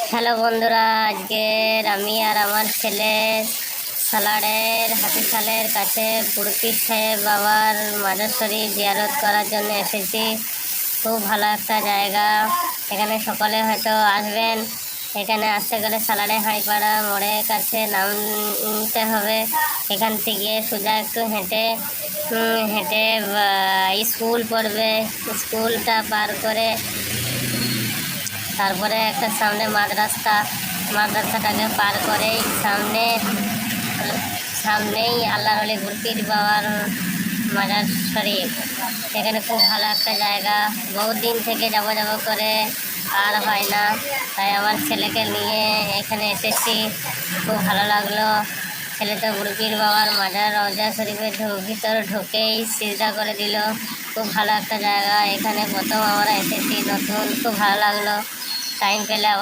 Hello বন্ধুরা, আজকের আমি আর আমার ছেলে সালাডের হাতিশালের কাছে পুরপীর সাহেব বাবার মাজার শরীফ জিয়ারত করার জন্য এসেছি। খুব ভালো একটা জায়গা, এখানে সকলে হয়তো আসবেন। এখানে আসতে গেলে সালাডে হাঁড়িপাড়া মোড়ের কাছে নামতে হবে। এখান থেকে সোজা একটু হেঁটে হেঁটে স্কুল পড়বে। স্কুলটা পার করে তারপরে একটা সামনে মাদ্রাসাটাকে পার করেই সামনেই আল্লাহর ওলি পীর বাবার মাজার শরীফ। এখানে খুব ভালো একটা জায়গা, বহুত দিন থেকে যাব করে আর হয় না, তাই আমার ছেলেকে নিয়ে এখানে এসেছি। খুব ভালো লাগলো। ছেলে তো পীর বাবার মাজার রওজা শরীফের ভিতরে ঢুকেই সিজদা করে দিল। খুব ভালো একটা জায়গা, এখানে প্রথম আমরা এসেছি নতুন, খুব ভালো লাগলো। টাইম পেলে আবার